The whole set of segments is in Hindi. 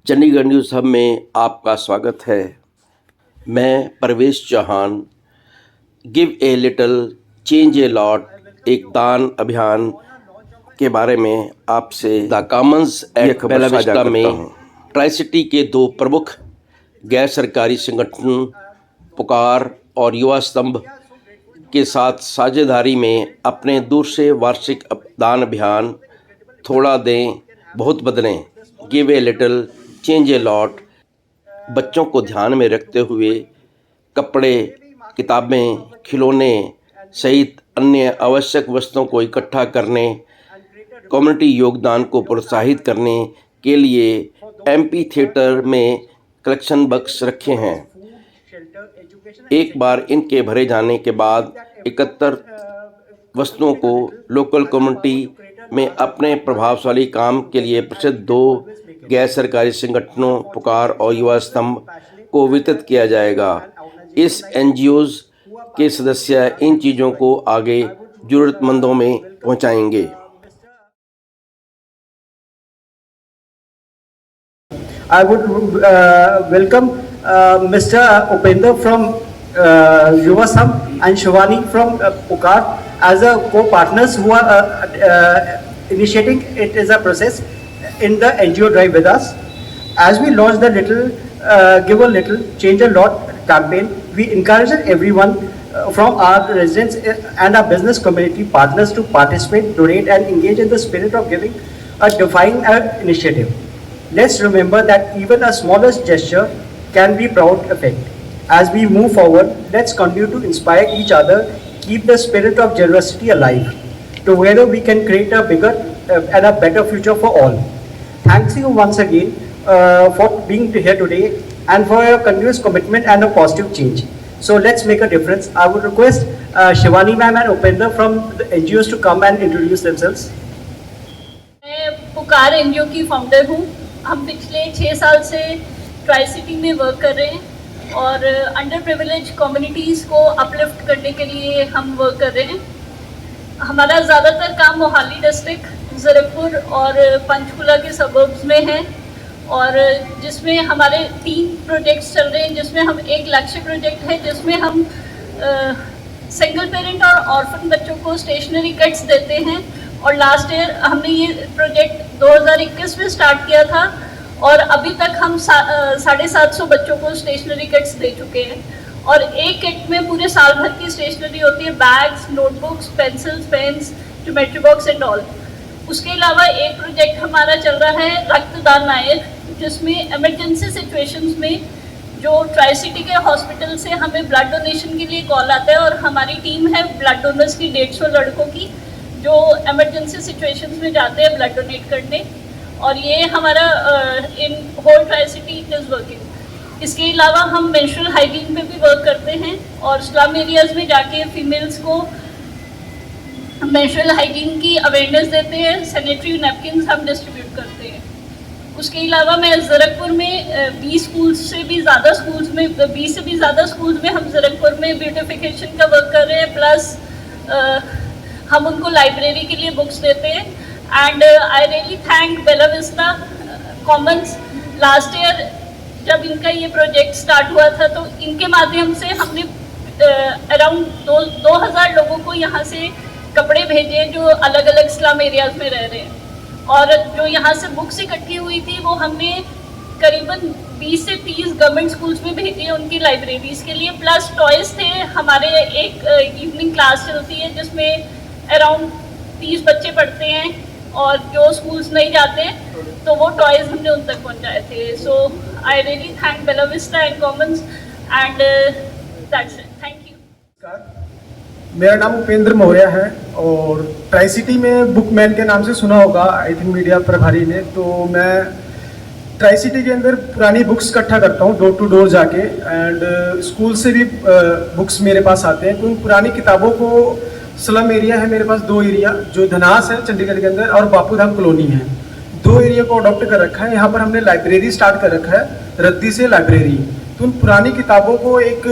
चंडीगढ़ न्यूज़ हब में आपका स्वागत है। मैं Parvesh Chauhan. Give a little change a lot एक दान अभियान के बारे में आपसे the Commons at Bella Vista में ट्राई सिटी के दो प्रमुख गैर सरकारी संगठन पुकार और युवा स्तंभ के साथ साझेदारी में अपने दूसरे वार्षिक दान अभियान थोड़ा दें बहुत बदलें give a little change a lot बच्चों को ध्यान में रखते हुए कपड़े, किताबें, खिलौने सहित अन्य आवश्यक वस्तुओं को इकट्ठा करने, कम्युनिटी योगदान को प्रोत्साहित करने के लिए एमपी थिएटर में कलेक्शन बक्स रखे हैं। एक बार इनके भरे जाने के बाद 71 वस्तुओं को लोकल कम्युनिटी में अपने प्रभावशाली काम के लिए प्रसिद्ध दो गैर सरकारी संगठनों पुकार और युवा स्तंभ को वितरित किया जाएगा। इस एनजीओज के सदस्य इन चीज़ों को आगे जरूरतमंदों में पहुंचाएंगे। I would welcome Mr. Upender from Yuva Sangh and Shivani from Pukar as a co-partners who are initiating it as a process in the NGO drive with us. As we launch the Give a Little, Change a Lot campaign, we encourage everyone from our residents and our business community partners to participate, donate and engage in the spirit of giving a defying initiative. Let's remember that even a smallest gesture can be proud effect. As we move forward, let's continue to inspire each other, keep the spirit of generosity alive. Together we can create a bigger and a better future for all. Thanks you once again for being here today and for your continuous commitment and a positive change. So let's make a difference. I would request Shivani ma'am and Upender from the NGOs to come and introduce themselves. मैं पुकार एनजीओ की फाउंडर हूँ। हम पिछले 6 साल से ट्राई सिटी में वर्क कर रहे हैं और अंडर प्रिविलेज कम्युनिटीज़ को अपलिफ्ट करने के लिए हम वर्क कर रहे हैं। हमारा ज़्यादातर काम मोहाली डिस्ट्रिक्ट, ज़रकपुर और पंचकुला के सबर्ब्स में है और जिसमें हमारे 3 प्रोजेक्ट्स चल रहे हैं, जिसमें हम एक लक्ष्य प्रोजेक्ट है जिसमें हम सिंगल पेरेंट और ऑर्फन बच्चों को स्टेशनरी किट्स देते हैं और लास्ट ईयर हमने ये प्रोजेक्ट 2021 में स्टार्ट किया था और अभी तक हम 750 बच्चों को स्टेशनरी किट्स दे चुके हैं और एक किट में पूरे साल भर की स्टेशनरी होती है, bags, notebooks, pencils, pens, geometry box and all. उसके अलावा एक प्रोजेक्ट हमारा चल रहा है रक्तदान नायक, जिसमें इमरजेंसी सिचुएशंस में जो ट्राई सिटी के हॉस्पिटल से हमें ब्लड डोनेशन के लिए कॉल आता है और हमारी टीम है ब्लड डोनर्स की 150 लड़कों की जो इमरजेंसी सिचुएशंस में जाते हैं ब्लड डोनेट करने और ये हमारा in whole tri city is working. इसके अलावा हम मेंस्ट्रुअल हाइजीन पे भी वर्क करते हैं और स्लम एरियाज़ में जाके फीमेल्स को मेंस्ट्रुअल हाइजीन की अवेयरनेस देते हैं, सैनिटरी नैपकिन्स हम डिस्ट्रीब्यूट करते हैं। उसके अलावा मैं ज़रकपुर में 20 से भी ज़्यादा स्कूल्स में हम ज़रकपुर में ब्यूटिफिकेशन का वर्क कर रहे हैं, प्लस हम उनको लाइब्रेरी के लिए बुक्स देते हैं। And I really thank Bella Vista Commons. Last year जब इनका ये प्रोजेक्ट स्टार्ट हुआ था तो इनके माध्यम से हमने अराउंड 2000 लोगों को यहाँ से कपड़े भेजे जो अलग अलग स्लम एरियाज़ में रह रहे हैं और जो यहाँ से बुक्स इकट्ठी हुई थी वो हमने करीबन 20 से 30 गवर्नमेंट स्कूल्स में भेजी है उनकी लाइब्रेरीज़ के लिए, प्लस टॉयज़ थे। हमारे एक इवनिंग क्लास चलती है जिसमें अराउंड 30 बच्चे पढ़ते हैं और जो स्कूल्स नहीं जाते तो वो टॉयज़ हमने उन तक पहुँचाए थे। So I really thank Bella Vista and Commons and that's it. Thank you. मेरा नाम उपेंद्र मौर्य है और ट्राई सिटी में बुकमैन के नाम से सुना होगा आई थिंक मीडिया प्रभारी ने। तो मैं ट्राई सिटी के अंदर पुरानी बुक्स इकट्ठा करता हूँ डोर टू डोर जाके एंड स्कूल से भी बुक्स मेरे पास आते हैं। तो उन पुरानी किताबों को स्लम एरिया है मेरे पास 2 एरिया जो धनास है चंडीगढ़ के अंदर और बापूधाम कॉलोनी है, 2 एरिया को अडॉप्ट कर रखा है। यहाँ पर हमने लाइब्रेरी स्टार्ट कर रखा है, रद्दी से लाइब्रेरी। तो उन पुरानी किताबों को एक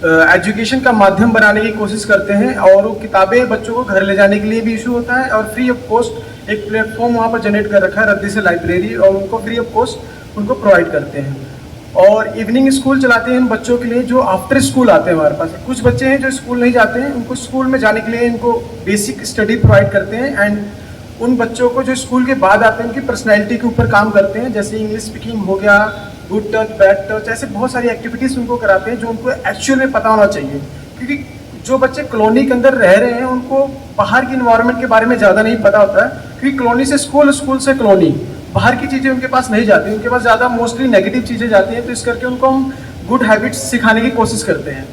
एजुकेशन का माध्यम बनाने की कोशिश करते हैं और वो किताबें बच्चों को घर ले जाने के लिए भी इशू होता है और फ्री ऑफ कॉस्ट एक प्लेटफॉर्म वहाँ पर जनरेट कर रखा है रद्दी से लाइब्रेरी और उनको फ्री ऑफ कॉस्ट उनको प्रोवाइड करते हैं। और इवनिंग स्कूल चलाते हैं इन बच्चों के लिए जो आफ्टर स्कूल आते हैं हमारे पास। कुछ बच्चे हैं जो स्कूल नहीं जाते हैं, उनको स्कूल में जाने के लिए इनको बेसिक स्टडी प्रोवाइड करते हैं। एंड उन बच्चों को जो स्कूल के बाद आते हैं उनकी पर्सनैलिटी के ऊपर काम करते हैं, जैसे इंग्लिश स्पीकिंग हो गया, गुड टच, बैड टच, ऐसे बहुत सारी एक्टिविटीज़ उनको कराते हैं जो उनको एक्चुअल में पता होना चाहिए। क्योंकि जो बच्चे कॉलोनी के अंदर रह रहे हैं उनको बाहर की इन्वायरमेंट के बारे में ज़्यादा नहीं पता होता है, क्योंकि कॉलोनी से स्कूल, स्कूल से कॉलोनी, बाहर की चीज़ें उनके पास नहीं जाती, उनके पास ज़्यादा मोस्टली नेगेटिव चीज़ें जाती हैं। तो इस करके उनको हम गुड हैबिट्स सिखाने की कोशिश करते हैं,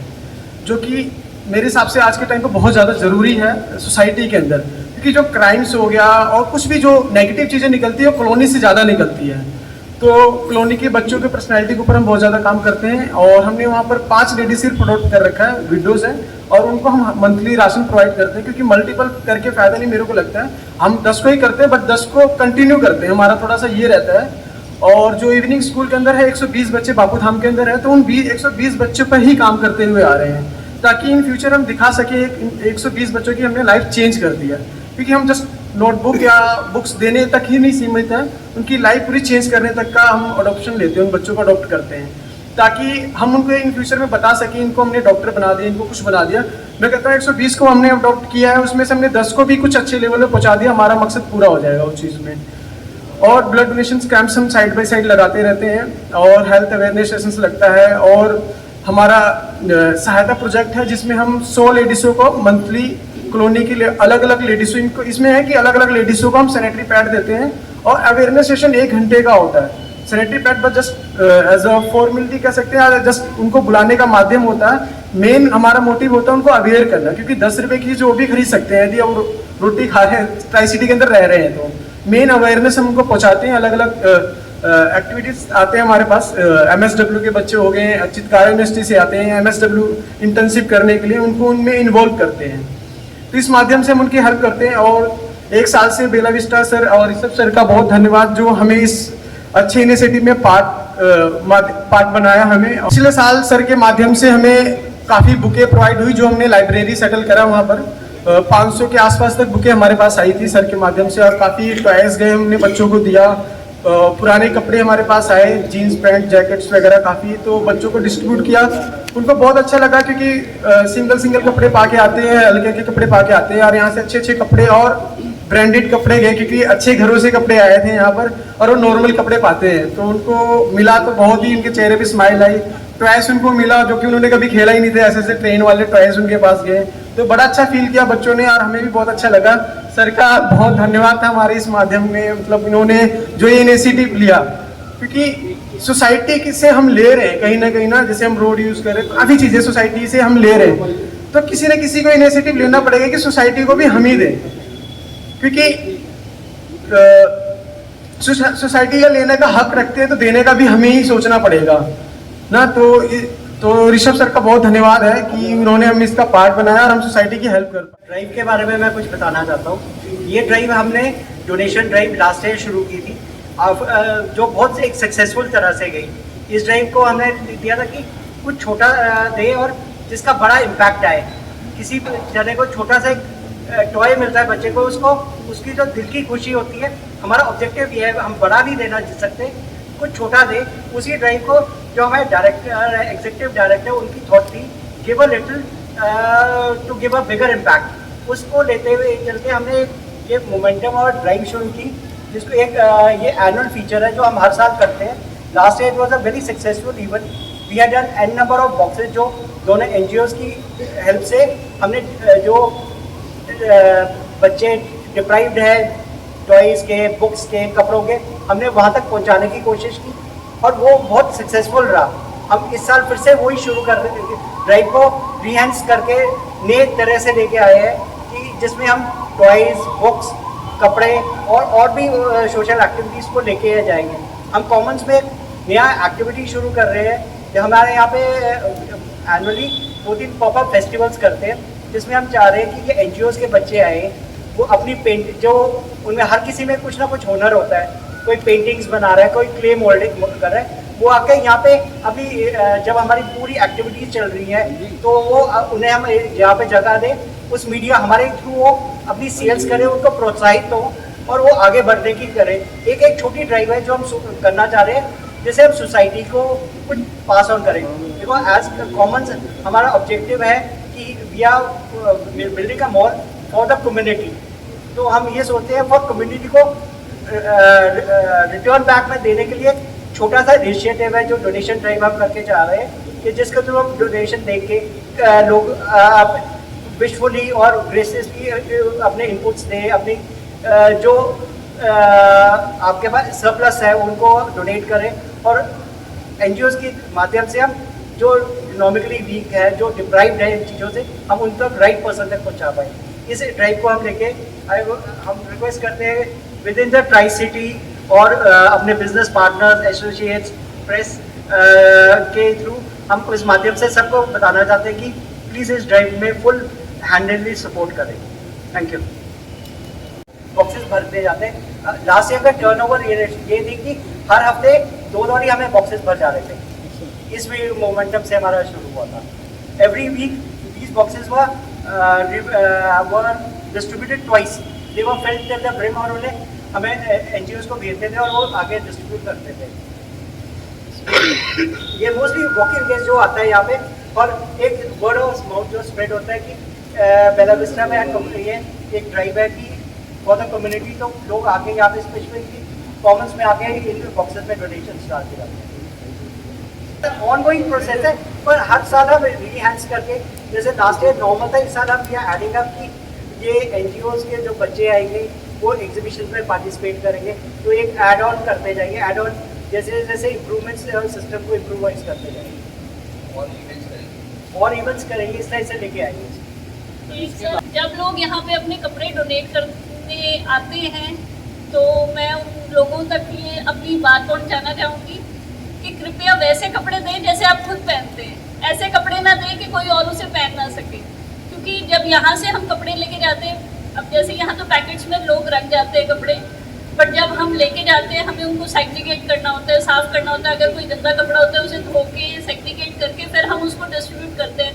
जो कि मेरे हिसाब से आज के टाइम पे बहुत ज़्यादा ज़रूरी है सोसाइटी के अंदर। क्योंकि जो क्राइम्स हो गया और कुछ भी जो नेगेटिव चीज़ें निकलती है वो कॉलोनी से ज़्यादा निकलती है। तो कॉलोनी के बच्चों के पर्सनैलिटी के ऊपर हम बहुत ज़्यादा काम करते हैं। और हमने वहाँ पर 5 लेडीज सिर्फ प्रोडक्ट कर रखा है, विडोज़ हैं, और उनको हम मंथली राशन प्रोवाइड करते हैं। क्योंकि मल्टीपल करके फ़ायदा नहीं मेरे को लगता है, हम 10 को ही करते हैं, बट 10 को कंटिन्यू करते हैं, हमारा थोड़ा सा ये रहता है। और जो इवनिंग स्कूल के अंदर है 120 बच्चे बापू धाम के अंदर है, तो उन 120 बच्चों पर ही काम करते हुए आ रहे हैं, ताकि इन फ्यूचर हम दिखा सके 120 बच्चों की हमने लाइफ चेंज कर दिया। क्योंकि हम जस्ट नोटबुक या बुक्स देने तक ही नहीं सीमित है, उनकी लाइफ पूरी चेंज करने तक का हम अडॉप्शन लेते हैं, उन बच्चों को अडॉप्ट करते हैं, ताकि हम उनको इन फ्यूचर में बता सकें इनको हमने डॉक्टर बना दिया, इनको कुछ बना दिया। मैं कहता हूँ 120 को हमने अडॉप्ट किया है, उसमें से हमने 10 को भी कुछ अच्छे लेवल पे पहुँचा दिया, हमारा मकसद पूरा हो जाएगा उस चीज़ में। और ब्लड डोनेशन कैंप्स हम साइड बाई साइड लगाते रहते हैं, और हेल्थ अवेयरनेस सेशंस लगता है। और हमारा सहायता प्रोजेक्ट है जिसमें हम 100 लेडीज़ों को मंथली कॉलोनी के लिए अलग अलग लेडीज़ों, इनको इसमें है कि अलग अलग लेडीज़ों को हम सैनिटरी पैड देते हैं, और अवेयरनेस सेशन 1 घंटे का होता है। सैनिटरी पैड बस जस्ट एज अ फॉर्मेलिटी कह सकते हैं, जस्ट उनको बुलाने का माध्यम होता है। मेन हमारा मोटिव होता है उनको अवेयर करना, क्योंकि 10 रुपये की जो भी खरीद सकते हैं यदि वो रोटी खा रहे हैं, ट्राई सिटी के अंदर रह रहे हैं, तो मेन अवेयरनेस हम उनको पहुँचाते हैं। अलग अलग एक्टिविटीज़ आते हैं हमारे पास, MSW के बच्चे हो गए, चितकारा यूनिवर्सिटी से आते हैं MSW इंटर्नशिप करने के लिए, उनको उनमें इन्वॉल्व करते हैं। तो इस माध्यम से हम उनकी हेल्प करते हैं। और 1 साल से बेला विस्टा सर और ऋषभ सर का बहुत धन्यवाद, जो हमें इस अच्छे इनिशिएटिव में पार्ट बनाया हमें। पिछले साल सर के माध्यम से हमें काफ़ी बुकें प्रोवाइड हुई, जो हमने लाइब्रेरी सेटल करा वहाँ पर 500 के आसपास तक बुकें हमारे पास आई थी सर के माध्यम से। और काफ़ी टॉयज गए हमने बच्चों को दिया, पुराने कपड़े हमारे पास आए, जीन्स पैंट जैकेट्स वगैरह काफ़ी, तो बच्चों को डिस्ट्रीब्यूट किया। उनको बहुत अच्छा लगा, क्योंकि सिंगल कपड़े पा के आते हैं, हल्के के कपड़े पा के आते हैं, और यहाँ से अच्छे कपड़े और ब्रांडेड कपड़े गए, क्योंकि अच्छे घरों से कपड़े आए थे यहाँ पर, और वो नॉर्मल कपड़े पाते हैं। तो उनको मिला तो बहुत ही उनके चेहरे पे स्माइल आई। टॉयज उनको मिला जो कि उन्होंने कभी खेला ही नहीं था, ऐसे ट्रेन वाले टॉयज उनके पास गए, तो बड़ा अच्छा फील किया बच्चों ने, और हमें भी बहुत अच्छा लगा। सर का बहुत धन्यवाद था हमारे इस माध्यम में, मतलब इन्होंने जो ये इनिशिएटिव लिया, क्योंकि सोसाइटी से हम ले रहे हैं कहीं ना, जैसे हम रोड यूज़ कर रहे हैं, काफ़ी चीज़ें सोसाइटी से हम ले रहे हैं, तो किसी न किसी को इनिशिएटिव लेना पड़ेगा कि सोसाइटी को भी हम ही दें, क्योंकि सोसाइटी का लेने का हक रखते हैं तो देने का भी हमें ही सोचना पड़ेगा ना। तो ऋषभ सर का बहुत धन्यवाद है कि उन्होंने हम इसका पार्ट बनाया और हम सोसाइटी की हेल्प कर पाए। ड्राइव के बारे में मैं कुछ बताना चाहता हूँ। ये ड्राइव हमने डोनेशन ड्राइव लास्ट ईयर शुरू की थी, जो बहुत एक सक्सेसफुल तरह से गई। इस ड्राइव को हमने दिया था कि कुछ छोटा दे और जिसका बड़ा इम्पैक्ट आए। किसी जने को छोटा सा टॉय मिलता है बच्चे को, उसको उसकी जो दिल की खुशी होती है, हमारा ऑब्जेक्टिव ये है, हम बड़ा नहीं देना सकते, कुछ छोटा दे। उसी ड्राइव को जो हमारे एग्जीक्यूटिव डायरेक्टर उनकी थॉट थी, give a little to give a bigger impact, उसको लेते हुए चलते हमने ये मोमेंटम और ड्राइव शुरू की, जिसको एक ये एनुअल फीचर है जो हम हर साल करते हैं। Last year it was a very successful event, we had done an number of boxes, जो दोनों NGOs की हेल्प से हमने जो बच्चे डिप्राइव्ड है टॉयज़ के, बुक्स के, कपड़ों के, हमने वहाँ तक पहुँचाने की कोशिश की और वो बहुत सक्सेसफुल रहा। हम इस साल फिर से वही शुरू कर ड्राइव को रिहेंस करके नए तरह से लेके आए हैं, कि जिसमें हम टॉयज़, बुक्स, कपड़े और भी सोशल एक्टिविटीज़ को लेके जाएंगे। हम कॉमन्स में एक नया एक्टिविटी शुरू कर रहे हैं, जो हमारे यहाँ पे एनुअली 2-3 पॉपअप फेस्टिवल्स करते हैं, जिसमें हम चाह रहे हैं कि ये NGOs के बच्चे आए, वो अपनी जो उनमें हर किसी में कुछ ना कुछ हुनर होता है, कोई पेंटिंग्स बना रहा है, कोई क्ले मोल्डिंग कर रहा है, वो आके यहाँ पे अभी जब हमारी पूरी एक्टिविटीज चल रही है तो वो उन्हें हम यहाँ पे जगह दें, उस मीडिया हमारे थ्रू वो अपनी सेल्स करें, उनको प्रोत्साहित हो और वो आगे बढ़ने की करें। एक छोटी ड्राइव है जो हम करना चाह रहे हैं, जैसे हम सोसाइटी को कुछ पास ऑन करें। देखो एज कॉमन हमारा ऑब्जेक्टिव है कि we are building a mall for the community. तो हम ये सोचते हैं फॉर कम्युनिटी को रिटर्न बैक में देने के लिए छोटा सा इनिशिएटिव है जो डोनेशन ड्राइव हम करके जा रहे हैं कि जिसके थ्रू हम डोनेशन दे के लोग विशफुली और ग्रेसियसली अपने इनपुट्स दें, अपनी जो आपके पास सरप्लस है उनको डोनेट करें, और एनजीओज के माध्यम से हम जो इकोनॉमिकली वीक है, जो डिप्राइव्ड है इन चीज़ों से, हम उन तक राइट पर्सन तक पहुँचा पाएँ। इस ड्राइव को हम लेके हम रिक्वेस्ट करते हैं with in the tri city और अपने बिजनेस पार्टनर्स, एसोसिएट्स, प्रेस के थ्रू हम इस माध्यम से सबको बताना चाहते हैं कि प्लीज़ इस ड्राइव में फुल हैंडली सपोर्ट करें। Thank you. बॉक्सेस भरते जाते हैं। लास्ट ईयर का टर्नओवर ये थी कि हर हफ्ते 2 दौर ही हमें बॉक्सेस भर जा रहे थे। इस मोमेंटम से हमारा शुरू हुआ था। Every week these boxes were distributed twice. They were filled till the brim, और उन्हें हमें एनजीओज को भेजते थे और वो आगे डिस्ट्रीब्यूट करते थे। ये मोस्टली वॉकिंग गेस्ट जो आता है यहाँ पे, और एक वर्ड ऑफ माउथ जो स्प्रेड होता है कि बेला विस्टा में ये एक ड्राइव है कि फॉर द कम्युनिटी, तो लोग आके यहाँ पे स्पेशली कॉमन्स में आके इन बॉक्सेस में डोनेशन स्टार्ट किया जाते हैं। ऑनगोइंग प्रोसेस है, पर हर साल हम रीहैंस करके, जैसे लास्ट ईयर नॉर्मल था, इस साल हम ये एडिंग अप कि ये एनजीओज के जो बच्चे आएंगे वो एग्जीबिशन में पार्टिसिपेट करेंगे, तो एक ऐड ऑन करते जाएंगे। ऐड ऑन जैसे जैसे इम्प्रूवमेंट्स सिस्टम को इम्प्रूवाइज करते जाएंगे और इवेंट्स करेंगे, इस तरह से लेके आएंगे। जब लोग यहाँ पे अपने कपड़े डोनेट करने आते हैं तो मैं उन लोगों तक ये अपनी बात पहुँचाना चाहूँगी कि कृपया वैसे कपड़े दें जैसे आप खुद पहनते हैं। ऐसे कपड़े ना दें कि कोई और उसे पहन ना सके, क्योंकि जब यहाँ से हम कपड़े लेके जाते हैं, अब जैसे यहाँ तो पैकेट्स में लोग रख जाते हैं कपड़े, बट जब हम लेके जाते हैं हमें उनको सेग्रीगेट करना होता है, साफ़ करना होता है। अगर कोई गंदा कपड़ा होता है उसे धो के सेग्रीगेट करके फिर हम उसको डिस्ट्रीब्यूट करते हैं।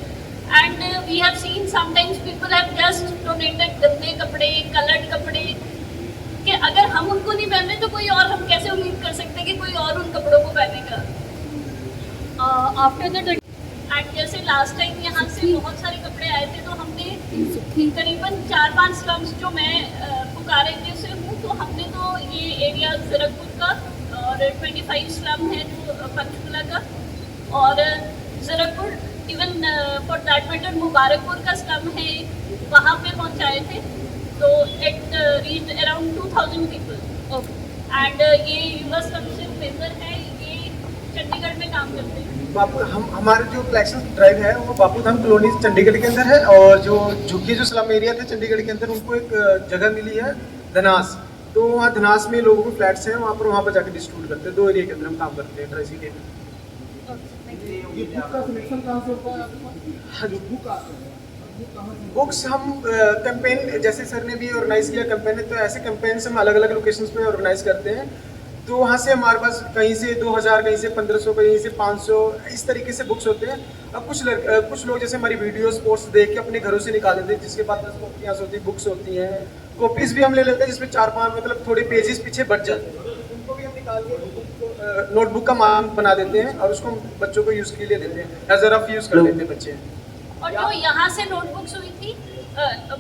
And we have seen sometimes people have just donated गंदे कपड़े, कलर्ड कपड़े, कि अगर हम उनको नहीं पहनते तो कोई और, हम कैसे उम्मीद कर सकते हैं कि कोई और उन कपड़ों को पहनेगा। आफ्टर द एंड जैसे लास्ट टाइम यहाँ से बहुत सारे कपड़े आए थे, तो हमने करीबन 4-5 स्लम्स, जो मैं पुकार एरिया से हूँ, तो हमने तो ये एरिया ज़ीरकपुर का और 25 स्लम है जो पंचकुला का, और Zirakpur even for that matter Mubarakpur का स्लम है, वहाँ पे पहुँचाए थे। तो it reach around 2000 people. And ये युवा स्लम से उपेंद्र है, ये चंडीगढ़ में काम करते हैं। हमारे जो कलेक्शन ड्राइव है वो बापूधाम कॉलोनी चंडीगढ़ के अंदर है, और जो झुग्गी जो स्लम एरिया थे चंडीगढ़ के अंदर, उनको एक जगह मिली है धनास। तो वहाँ धनास में लोगों को फ्लैट्स हैं, वहाँ पर जाकर डिस्ट्रीब्यूट करते हैं। 2 एरिया के अंदर हम काम करते हैं ट्राई सिटी में। बुक्स हम कैंपेन, जैसे सर ने भी ऑर्गेनाइज किया कैंपेन, तो ऐसे कैंपेन हम अलग अलग लोकेशंस पे ऑर्गेनाइज करते हैं। तो वहाँ से हमारे पास कहीं से 2000, कहीं से 1500, कहीं से 500, इस तरीके से बुक्स होते हैं। अब कुछ लोग जैसे हमारी वीडियोस पोस्ट देख के अपने घरों से निकाल देते हैं, जिसके पास 10 कॉपियाँ होती हैं, बुक्स होती हैं। कॉपीज़ भी हम ले लेते हैं जिसमें 4-5 मतलब थोड़े पेजेस पीछे बढ़ जाते हैं, उनको भी हम निकाल के नोटबुक का मान बना देते हैं और उसको बच्चों को यूज़ के लिए देते हैं, एज अ रफ यूज़ कर लेते हैं बच्चे। और जो यहाँ से नोटबुक्स हुई थी,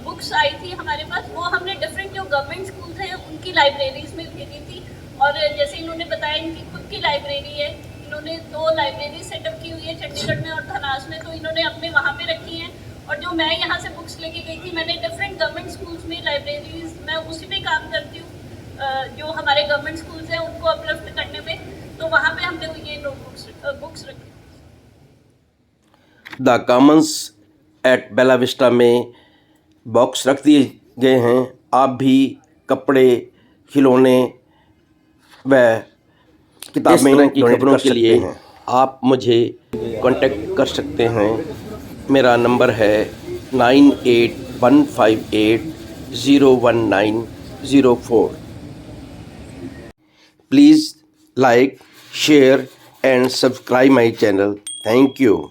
बुक्स आई थी हमारे पास, वो हमने डिफरेंट जो गवर्नमेंट स्कूल्स हैं उनकी लाइब्रेरीज में भेजी थी। और जैसे इन्होंने बताया इनकी खुद की लाइब्रेरी है, इन्होंने 2 लाइब्रेरी सेटअप की हुई है चंडीगढ़ में और धनास में, तो इन्होंने अपने वहाँ पे रखी हैं। और जो मैं यहाँ से बुक्स लेके गई थी, मैंने डिफरेंट गवर्नमेंट स्कूल्स में लाइब्रेरीज, मैं उसी पे काम करती हूँ, जो हमारे गवर्नमेंट स्कूल्स हैं उनको अपलिफ्ट करने में, तो वहाँ पे हमने ये बुक्स रखी। The Commons at Bella Vista में बॉक्स रख दिए गए हैं। आप भी कपड़े, खिलौने व किताबें की खबरों के लिए आप मुझे कांटेक्ट कर सकते हैं। मेरा नंबर है 9815801904। Please like, share and subscribe my channel. Thank you.